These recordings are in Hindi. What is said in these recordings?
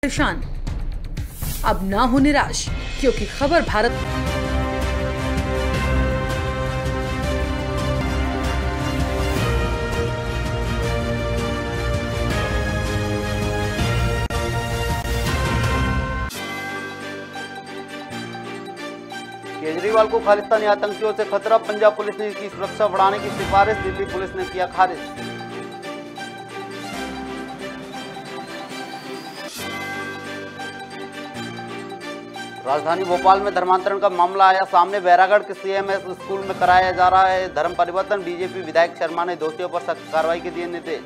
परेशान। अब ना हो निराश, क्योंकि खबर भारत केजरीवाल को खालिस्तानी आतंकियों से खतरा, पंजाब पुलिस ने की सुरक्षा बढ़ाने की सिफारिश, दिल्ली पुलिस ने किया खारिज। राजधानी भोपाल में धर्मांतरण का मामला आया सामने, बैरागढ़ के सीएमएस स्कूल में कराया जा रहा है धर्म परिवर्तन, बीजेपी विधायक शर्मा ने दोषियों पर सख्त कार्रवाई के दिए निर्देश।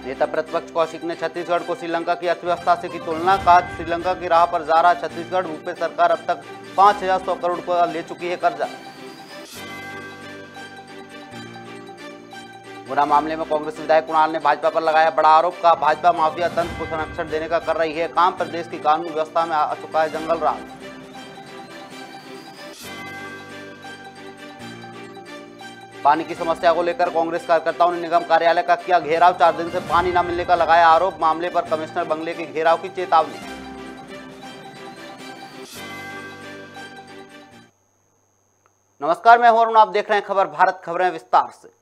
नेता प्रतिपक्ष कौशिक ने छत्तीसगढ़ को श्रीलंका की अर्थव्यवस्था से की तुलना, कहा श्रीलंका की राह पर जा रहा छत्तीसगढ़, भूपेश सरकार अब तक 5,100 करोड़ रुपया ले चुकी है कर्जा। गुना मामले में कांग्रेस विधायक कुणाल ने भाजपा पर लगाया बड़ा आरोप, कहा भाजपा माफिया तंत्र को संरक्षण देने का कर रही है काम, प्रदेश की कानून व्यवस्था में आ चुका है जंगल राज। पानी की समस्या को लेकर कांग्रेस कार्यकर्ताओं ने निगम कार्यालय का किया घेराव, 4 दिन से पानी न मिलने का लगाया आरोप, मामले पर कमिश्नर बंगले के घेराव की चेतावनी। नमस्कार, मैं हूं अरुण, आप देख रहे हैं खबर भारत, खबरें विस्तार से।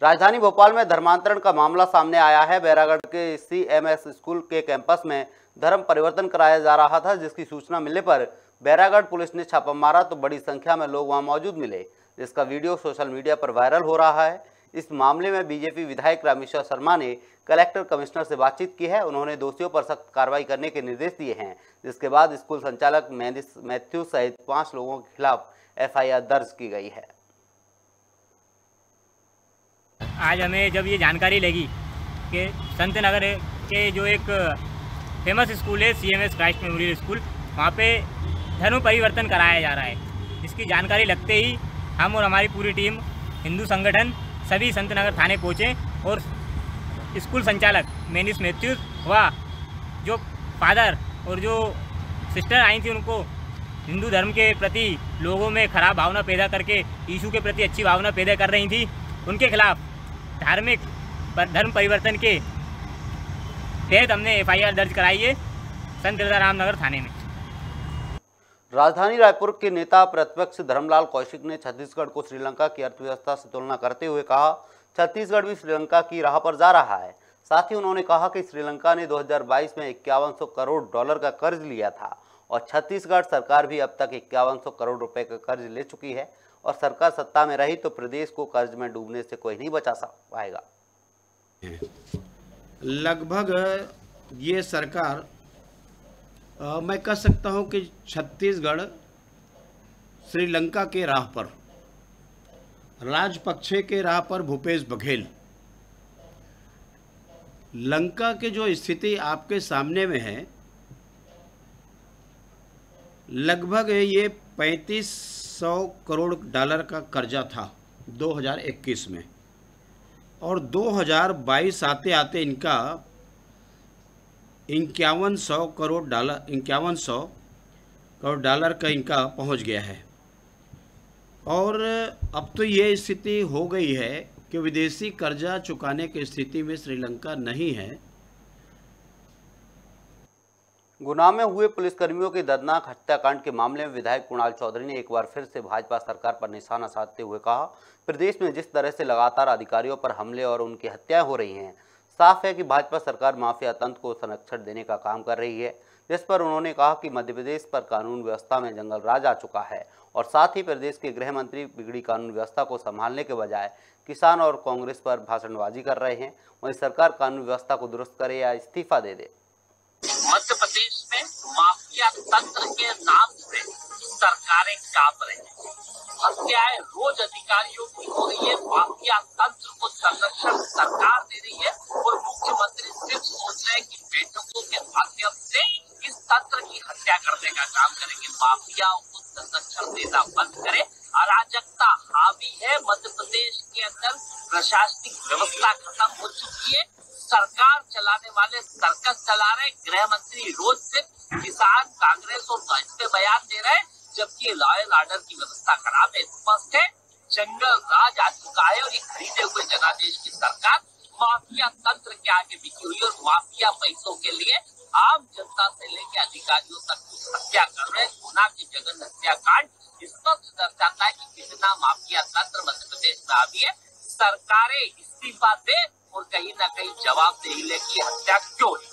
राजधानी भोपाल में धर्मांतरण का मामला सामने आया है। बैरागढ़ के सीएमएस स्कूल के कैंपस में धर्म परिवर्तन कराया जा रहा था, जिसकी सूचना मिलने पर बैरागढ़ पुलिस ने छापा मारा तो बड़ी संख्या में लोग वहां मौजूद मिले, जिसका वीडियो सोशल मीडिया पर वायरल हो रहा है। इस मामले में बीजेपी विधायक रामेश्वर शर्मा ने कलेक्टर कमिश्नर से बातचीत की है। उन्होंने दोषियों पर सख्त कार्रवाई करने के निर्देश दिए हैं, जिसके बाद स्कूल संचालक मैथ्यू सहित 5 लोगों के खिलाफ एफआईआर दर्ज की गई है। आज हमें जब ये जानकारी लगी कि संत नगर के जो एक फेमस स्कूल है सीएमएस क्राइस्ट मेमोरियल स्कूल, वहाँ पे धर्म परिवर्तन कराया जा रहा है, इसकी जानकारी लगते ही हम और हमारी पूरी टीम हिंदू संगठन सभी संत नगर थाने पहुँचे और स्कूल संचालक मैनिस मैथ्यूज व जो फादर और जो सिस्टर आई थी, उनको हिंदू धर्म के प्रति लोगों में खराब भावना पैदा करके यीशु के प्रति अच्छी भावना पैदा कर रही थी, उनके खिलाफ धार्मिक धर्म परिवर्तन के तहत हमने एफआईआर दर्ज कराई है संत गिरधाराम नगर थाने में। राजधानी रायपुर के नेता प्रतिपक्ष धर्मलाल कौशिक ने छत्तीसगढ़ को श्रीलंका की अर्थव्यवस्था से तुलना करते हुए कहा छत्तीसगढ़ भी श्रीलंका की राह पर जा रहा है। साथ ही उन्होंने कहा कि श्रीलंका ने 2022 में 5100 करोड़ डॉलर का कर्ज लिया था और छत्तीसगढ़ सरकार भी अब तक 5100 करोड़ रुपए का कर्ज ले चुकी है और सरकार सत्ता में रही तो प्रदेश को कर्ज में डूबने से कोई नहीं बचा पाएगा। लगभग ये सरकार मैं कह सकता हूं कि छत्तीसगढ़ श्रीलंका के राह पर, राजपक्षे के राह पर भूपेश बघेल, लंका की जो स्थिति आपके सामने में है, लगभग ये 3500 करोड़ डॉलर का कर्जा था 2021 में और 2022 आते आते इनका 5100 करोड़ डॉलर का इनका पहुंच गया है। और अब तो ये स्थिति हो गई है कि विदेशी कर्जा चुकाने की स्थिति में श्रीलंका नहीं है। गुना में हुए पुलिसकर्मियों के दर्दनाक हत्याकांड के मामले में विधायक कुणाल चौधरी ने एक बार फिर से भाजपा सरकार पर निशाना साधते हुए कहा, प्रदेश में जिस तरह से लगातार अधिकारियों पर हमले और उनकी हत्याएं हो रही हैं, साफ है कि भाजपा सरकार माफिया तंत्र को संरक्षण देने का काम कर रही है। जिस पर उन्होंने कहा कि मध्य प्रदेश पर कानून व्यवस्था में जंगल राज आ चुका है और साथ ही प्रदेश के गृह मंत्री बिगड़ी कानून व्यवस्था को संभालने के बजाय किसान और कांग्रेस पर भाषणबाजी कर रहे हैं। वहीं सरकार कानून व्यवस्था को दुरुस्त करे या इस्तीफा दे दे। मध्य प्रदेश में माफिया तंत्र के नाम से सरकारें कांप रही हैं। हत्याएं रोज अधिकारियों की हो रही है, माफिया तंत्र को संरक्षण सरकार दे रही है और मुख्यमंत्री सिर्फ सोच रहे हैं कि बैठकों के माध्यम से इस तंत्र की हत्या करने का काम करेंगे। माफियाओं को संरक्षण देना बंद करे। अराजकता हावी है मध्य प्रदेश के अंदर, प्रशासनिक व्यवस्था खत्म हो चुकी है, सरकार चलाने वाले सर्कस चला रहे। गृह मंत्री रोज सिर्फ किसान, कांग्रेस और भाजपा बयान दे रहे हैं, जबकि लॉ एंड ऑर्डर की व्यवस्था खराब है। स्पष्ट है जंगल राज आ चुका है और ये खरीदे हुए जनादेश की सरकार माफिया तंत्र के आगे बिकी हुई और माफिया पैसों के लिए आम जनता से लेकर अधिकारियों तक हत्या कर रहे गुना की जघन्य हत्याकांड इस वक्त दर्शाता है कि कितना माफिया तंत्र मध्य प्रदेश में हावी है। सरकारें इस्तीफा दे और कहीं न कहीं जवाबदेही लेकी हत्या क्यों है।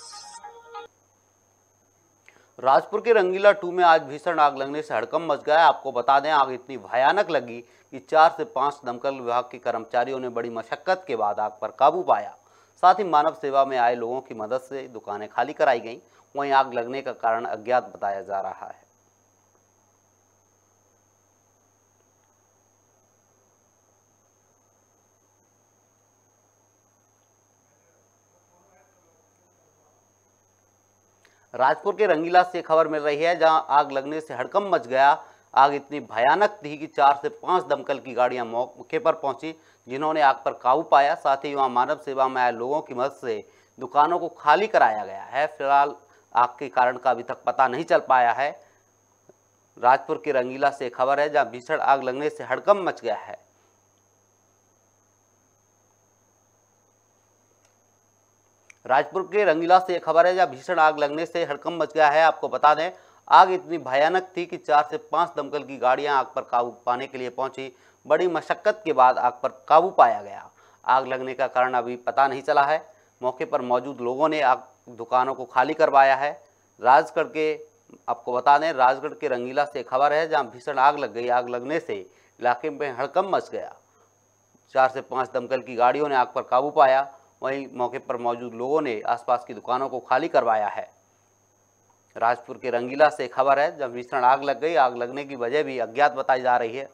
राजपुर के रंगीला 2 में आज भीषण आग लगने से हड़कंप मच गया। आपको बता दें, आग इतनी भयानक लगी कि 4 से 5 दमकल विभाग के कर्मचारियों ने बड़ी मशक्कत के बाद आग पर काबू पाया। साथ ही मानव सेवा में आए लोगों की मदद से दुकानें खाली कराई गईं। वहीं आग लगने का कारण अज्ञात बताया जा रहा है। राजपुर के रंगीला से खबर मिल रही है, जहां आग लगने से हड़कंप मच गया। आग इतनी भयानक थी कि 4 से 5 दमकल की गाड़ियां मौके पर पहुंची, जिन्होंने आग पर काबू पाया। साथ ही वहां मानव सेवा में आए लोगों की मदद से दुकानों को खाली कराया गया है। फिलहाल आग के कारण का अभी तक पता नहीं चल पाया है। राजपुर के रंगीला से खबर है, जहां भीषण आग लगने से हड़कंप मच गया है। राजपुर के रंगीला से खबर है, जहां भीषण आग लगने से हड़कंप मच गया है। आपको बता दें, आग इतनी भयानक थी कि 4 से 5 दमकल की गाड़ियां आग पर काबू पाने के लिए पहुंची। बड़ी मशक्कत के बाद आग पर काबू पाया गया। आग लगने का कारण अभी पता नहीं चला है। मौके पर मौजूद लोगों ने आग दुकानों को खाली करवाया है। राजगढ़ के आपको बता दें, राजगढ़ के रंगीला से खबर है, जहां भीषण आग लग गई। आग लगने से इलाके में हड़कंप मच गया। 4 से 5 दमकल की गाड़ियों ने आग पर काबू पाया। वहीं मौके पर मौजूद लोगों ने आसपास की दुकानों को खाली करवाया है। राजपुर के रंगीला से खबर है, जब भीषण आग लग गई। आग लगने की वजह भी अज्ञात बताई जा रही है।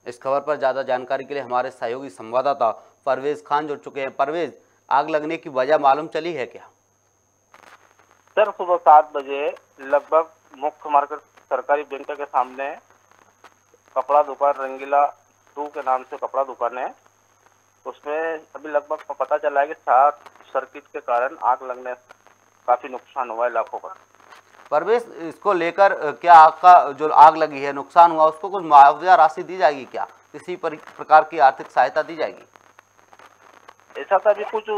इस खबर पर ज्यादा जानकारी के लिए हमारे सहयोगी संवाददाता परवेज खान जुड़ चुके हैं। परवेज, आग लगने की वजह मालूम चली है क्या? सर, सुबह 7 बजे लगभग मुख्य मार्केट सरकारी बैंक के सामने कपड़ा दुकान रंगीला 2 के नाम से कपड़ा दुकान है। उसमें अभी लगभग पता चला है कि शॉर्ट सर्किट के कारण आग लगने काफी नुकसान हुआ है लाखों का। परवेश, इसको लेकर क्या आग का जो आग लगी है, नुकसान हुआ, उसको कुछ मुआवजा राशि दी जाएगी क्या? किसी प्रकार की आर्थिक सहायता दी जाएगी? ऐसा तो अभी कुछ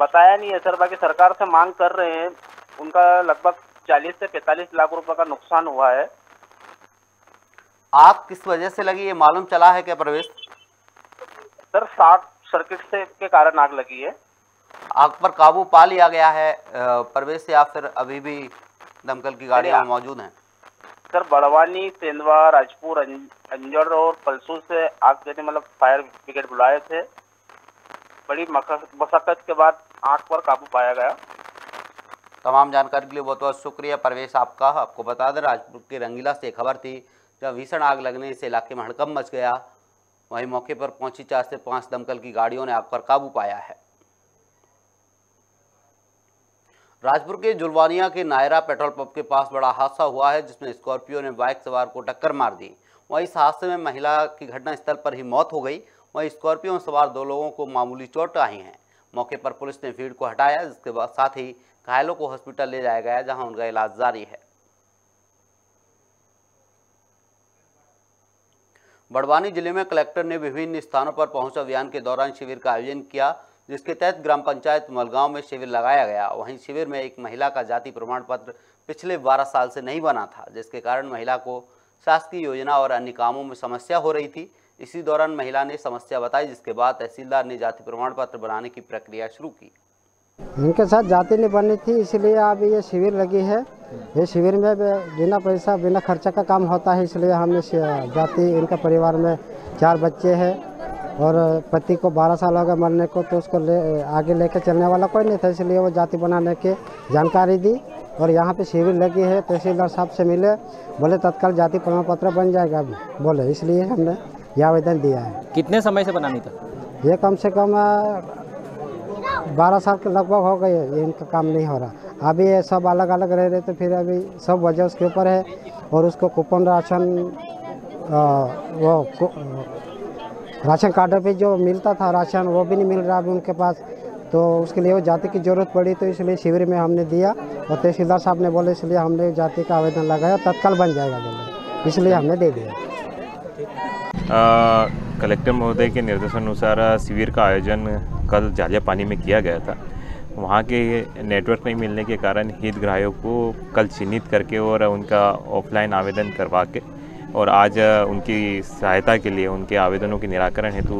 बताया नहीं है सर। बाकी सरकार से मांग कर रहे हैं। उनका लगभग 40 से 45 लाख रुपए का नुकसान हुआ है। आग किस वजह से लगी, ये मालूम चला है क्या परवेश? सर, शॉर्ट सर्किट से के कारण आग लगी है। आग पर काबू पा लिया गया है परवेश, या फिर अभी भी दमकल की गाड़ियां मौजूद हैं? सर, बड़वानी, तेंदुआ, राजपुर, अंजड़ और पलसूर से आग देने मतलब फायर ब्रिगेड बुलाए थे। बड़ी मशक्कत के बाद आग पर काबू पाया गया। तमाम जानकारी के लिए बहुत बहुत शुक्रिया परवेश आपका। आपको बता दें, राजपुर के रंगीला से खबर थी, जब भीषण आग लगने से इलाके में हड़कंप मच गया। वहीं मौके पर पहुंची 4 से 5 दमकल की गाड़ियों ने आग पर काबू पाया है। राजपुर के जुलवानिया के नायरा पेट्रोल पंप के पास बड़ा हादसा हुआ है, जिसमें स्कॉर्पियो ने बाइक सवार को टक्कर मार दी। वहीं इस हादसे में महिला की घटनास्थल पर ही मौत हो गई। वहीं स्कॉर्पियो में सवार 2 लोगों को मामूली चोट आई हैं। मौके पर पुलिस ने भीड़ को हटाया, जिसके बाद साथ ही घायलों को हॉस्पिटल ले जाया गया, जहां उनका इलाज जारी है। बड़वानी जिले में कलेक्टर ने विभिन्न स्थानों पर पहुंच अभियान के दौरान शिविर का आयोजन किया, जिसके तहत ग्राम पंचायत मलगांव में शिविर लगाया गया। वहीं शिविर में एक महिला का जाति प्रमाण पत्र पिछले 12 साल से नहीं बना था, जिसके कारण महिला को शासकीय योजना और अन्य कामों में समस्या हो रही थी। इसी दौरान महिला ने समस्या बताई, जिसके बाद तहसीलदार ने जाति प्रमाण पत्र बनाने की प्रक्रिया शुरू की। इनके साथ जाति नहीं बनी थी, इसलिए अब ये शिविर लगी है। ये शिविर में बिना पैसा बिना खर्चा का काम होता है, इसलिए हमने जाति, इनका परिवार में 4 बच्चे हैं और पति को 12 साल हो गए मरने को, तो उसको आगे लेकर चलने वाला कोई नहीं था, इसलिए वो जाति बनाने की जानकारी दी। और यहाँ पे शिविर लगी है, तहसीलदार साहब से मिले, बोले तत्काल जाति प्रमाण पत्र बन जाएगा अभी, बोले, इसलिए हमने ये आवेदन दिया है। कितने समय से बनानी था? ये कम से कम 12 साल के लगभग हो गए, ये इनका काम नहीं हो रहा। अभी ये सब अलग अलग रह रहे, तो फिर अभी सब वजह उसके ऊपर है। और उसको कूपन राशन, राशन कार्ड पे जो मिलता था राशन, वो भी नहीं मिल रहा अभी उनके पास, तो उसके लिए वो जाति की ज़रूरत पड़ी, तो इसलिए शिविर में हमने दिया। और तहसीलदार साहब ने बोले, इसलिए हमने जाति का आवेदन लगाया, तत्काल बन जाएगा बोले, इसलिए हमने दे दिया। कलेक्टर महोदय के निर्देशानुसार शिविर का आयोजन कल जालियापानी में किया गया था। वहाँ के नेटवर्क नहीं मिलने के कारण हितग्राहियों को कल चिन्हित करके और उनका ऑफलाइन आवेदन करवा के और आज उनकी सहायता के लिए उनके आवेदनों के निराकरण हेतु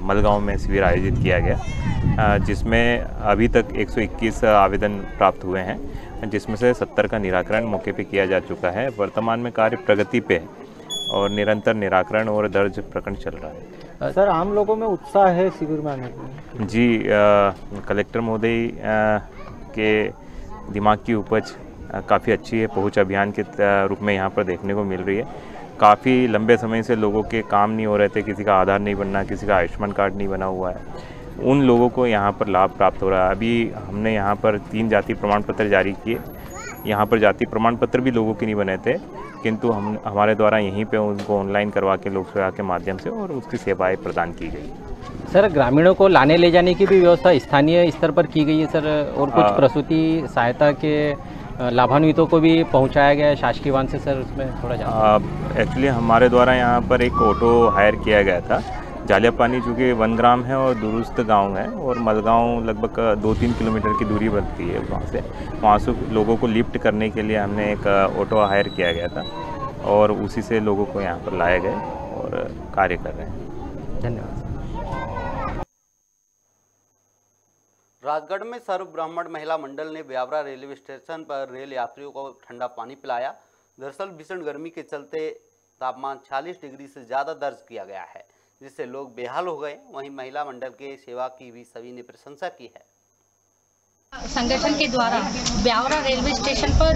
मलगांव में शिविर आयोजित किया गया, जिसमें अभी तक 121 आवेदन प्राप्त हुए हैं, जिसमें से 70 का निराकरण मौके पे किया जा चुका है। वर्तमान में कार्य प्रगति पे है और निरंतर निराकरण और दर्ज प्रकरण चल रहा है। सर, आम लोगों में उत्साह है शिविर में आने का? जी, कलेक्टर महोदय के दिमाग की उपज काफ़ी अच्छी है, पहुंच अभियान के रूप में यहाँ पर देखने को मिल रही है। काफ़ी लंबे समय से लोगों के काम नहीं हो रहे थे, किसी का आधार नहीं बनना, किसी का आयुष्मान कार्ड नहीं बना हुआ है, उन लोगों को यहाँ पर लाभ प्राप्त हो रहा है। अभी हमने यहाँ पर 3 जाति प्रमाण पत्र जारी किए। यहाँ पर जाति प्रमाण पत्र भी लोगों के नहीं बने थे, किंतु हमारे द्वारा यहीं पे उनको ऑनलाइन करवा के लोक सेवा के माध्यम से और उसकी सेवाएं प्रदान की गई। सर, ग्रामीणों को लाने ले जाने की भी व्यवस्था स्थानीय स्तर पर की गई है सर, और कुछ प्रसूति सहायता के लाभान्वितों को भी पहुंचाया गया है शासकीय वाहन से सर, उसमें थोड़ा एक्चुअली हमारे द्वारा यहाँ पर एक ऑटो हायर किया गया था। जालियापानी चूँकि 1 ग्राम है और दुरुस्त गांव है और मलगांव लगभग 2-3 किलोमीटर की दूरी बनती है वहाँ से लोगों को लिफ्ट करने के लिए हमने एक ऑटो हायर किया गया था और उसी से लोगों को यहाँ पर लाए गए और कार्य कर रहे हैं। धन्यवाद। राजगढ़ में सर्व ब्राह्मण महिला मंडल ने ब्यावरा रेलवे स्टेशन पर रेल यात्रियों को ठंडा पानी पिलाया। दरअसल भीषण गर्मी के चलते तापमान 46 डिग्री से ज़्यादा दर्ज किया गया है, जिससे लोग बेहाल हो गए। वहीं महिला मंडल के सेवा की भी सभी ने प्रशंसा की है। संगठन के द्वारा ब्यावरा रेलवे स्टेशन पर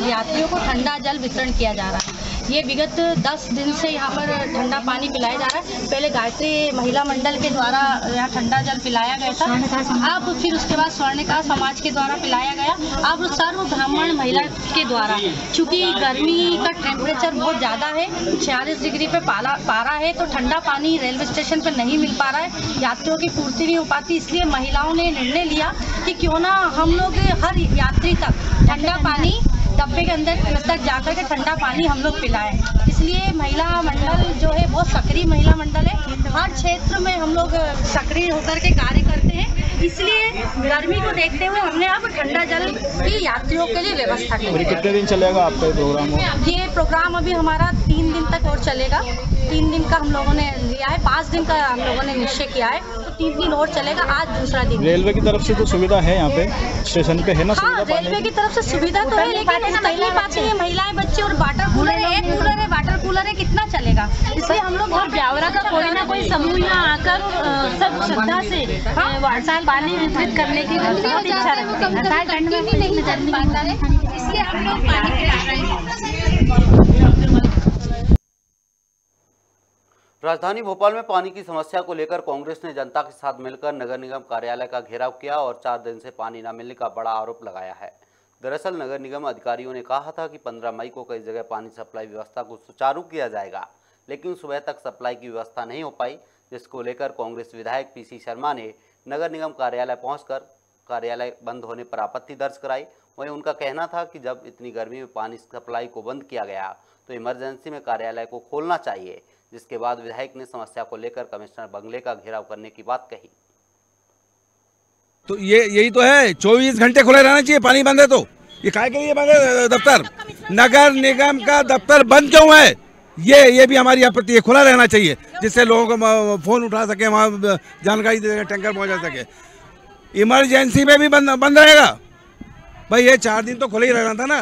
यात्रियों को ठंडा जल वितरण किया जा रहा है। ये विगत 10 दिन से यहाँ पर ठंडा पानी पिलाया जा रहा है। पहले गायत्री महिला मंडल के द्वारा यहाँ ठंडा जल पिलाया गया था, अब फिर उसके बाद स्वर्णिका समाज के द्वारा पिलाया गया, अब सर्व ब्राह्मण महिला के द्वारा। चूँकि गर्मी का टेम्परेचर बहुत ज़्यादा है, 46 डिग्री पे पारा है, तो ठंडा पानी रेलवे स्टेशन पर नहीं मिल पा रहा है, यात्रियों की पूर्ति नहीं हो पाती। इसलिए महिलाओं ने निर्णय लिया कि क्यों ना हम लोग हर यात्री तक ठंडा पानी डब्बे के अंदर तक जाकर के ठंडा पानी हम लोग पिलाएं। इसलिए महिला मंडल जो है बहुत सक्रिय महिला मंडल है, हर क्षेत्र में हम लोग सक्रिय होकर के कार्य करते हैं। इसलिए गर्मी को देखते हुए हमने अब ठंडा जल की यात्रियों के लिए व्यवस्था की है। कितने दिन चलेगा आपका ये प्रोग्राम? ये प्रोग्राम अभी हमारा 3 दिन तक और चलेगा। 3 दिन का हम लोगों ने लिया है, 5 दिन का हम लोगों ने निश्चय किया है, तो 3 दिन और चलेगा। आज दूसरा दिन। रेलवे की तरफ से तो सुविधा है यहाँ पे स्टेशन पे, है ना? हाँ, रेलवे की तरफ से सुविधा तो है, लेकिन तकलीफ आती है महिलाएं, बच्चे और वाटर कूलर है, एक कूलर है, वाटर कूलर है, कितना चलेगा? इसलिए हम लोग ब्यावरा का कोई ना कोई समूह यहाँ आकर सब श्रद्धा से पानी वितरित करने की बहुत इच्छा रखते हैं। इसलिए हम लोग पानी पिला रहे हैं। राजधानी भोपाल में पानी की समस्या को लेकर कांग्रेस ने जनता के साथ मिलकर नगर निगम कार्यालय का घेराव किया और 4 दिन से पानी न मिलने का बड़ा आरोप लगाया है। दरअसल नगर निगम अधिकारियों ने कहा था कि 15 मई को कई जगह पानी सप्लाई व्यवस्था को सुचारू किया जाएगा, लेकिन सुबह तक सप्लाई की व्यवस्था नहीं हो पाई, जिसको लेकर कांग्रेस विधायक पीसी शर्मा ने नगर निगम कार्यालय पहुंचकर कार्यालय बंद होने पर आपत्ति दर्ज कराई। वहीं उनका कहना था कि जब इतनी गर्मी में पानी सप्लाई को बंद किया गया तो इमरजेंसी में कार्यालय को खोलना चाहिए, जिसके बाद विधायक ने समस्या को लेकर कमिश्नर बंगले का घेराव करने की बात कही। तो यही तो है, 24 घंटे खुले रहना चाहिए। पानी बंद है तो ये काहे के लिए बंद है दफ्तर? नगर निगम का दफ्तर बंद क्यों है? ये भी हमारी आपत्ति है। खुला रहना चाहिए जिससे लोगों को फोन उठा सके, वहाँ जानकारी दे सके, टैंकर पहुँचा सके। इमरजेंसी में भी बंद रहेगा भाई? ये 4 दिन तो खुले ही रहना था ना।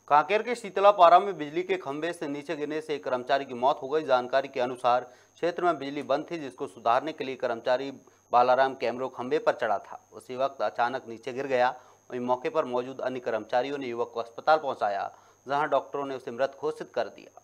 कांकेर के शीतलापारा में बिजली के खंभे से नीचे गिरने से एक कर्मचारी की मौत हो गई। जानकारी के अनुसार क्षेत्र में बिजली बंद थी, जिसको सुधारने के लिए कर्मचारी बालाराम कैमरों खंभे पर चढ़ा था। उसी वक्त अचानक नीचे गिर गया। वहीं मौके पर मौजूद अन्य कर्मचारियों ने युवक को अस्पताल पहुंचाया, जहां डॉक्टरों ने उसे मृत घोषित कर दिया।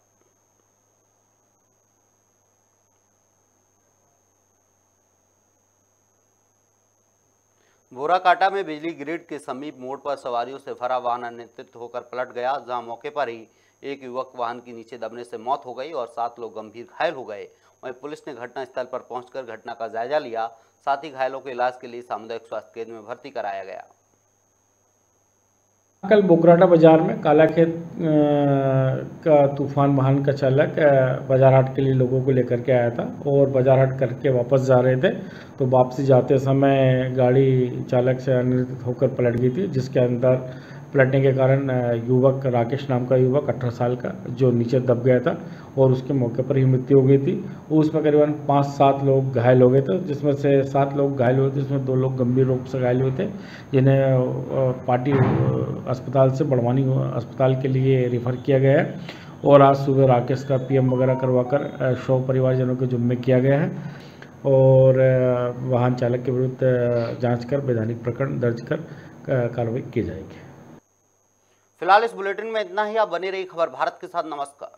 बोराकाटा में बिजली ग्रिड के समीप मोड़ पर सवारियों से भरा वाहन अनियंत्रित होकर पलट गया, जहां मौके पर ही एक युवक वाहन के नीचे दबने से मौत हो गई और 7 लोग गंभीर घायल हो गए। वहीं पुलिस ने घटनास्थल पर पहुंचकर घटना का जायजा लिया, साथ ही घायलों को इलाज के लिए सामुदायिक स्वास्थ्य केंद्र में भर्ती कराया गया। कल बोकराटा बाजार में कालाखेत का तूफान वाहन का चालक बाजार हाट के लिए लोगों को लेकर के आया था और बाजार हाट करके वापस जा रहे थे, तो वापसी जाते समय गाड़ी चालक से अनियंत्रित होकर पलट गई थी, जिसके अंदर पलटने के कारण युवक राकेश नाम का युवक 18 साल का जो नीचे दब गया था और उसके मौके पर ही मृत्यु हो गई थी। उसमें करीबन 5-7 लोग घायल हो गए थे, जिसमें से 7 लोग घायल हुए थे, जिसमें 2 लोग गंभीर रूप से घायल हुए थे, जिन्हें पार्टी अस्पताल से बड़वानी अस्पताल के लिए रेफर किया गया है और आज सुबह राकेश का पीएम वगैरह करवाकर शव परिवारजनों के जिम्मे किया गया है और वाहन चालक के विरुद्ध जांच कर वैधानिक प्रकरण दर्ज कर कार्रवाई की जाएगी। फिलहाल इस बुलेटिन में इतना ही। आप बनी रही खबर भारत के साथ। नमस्कार।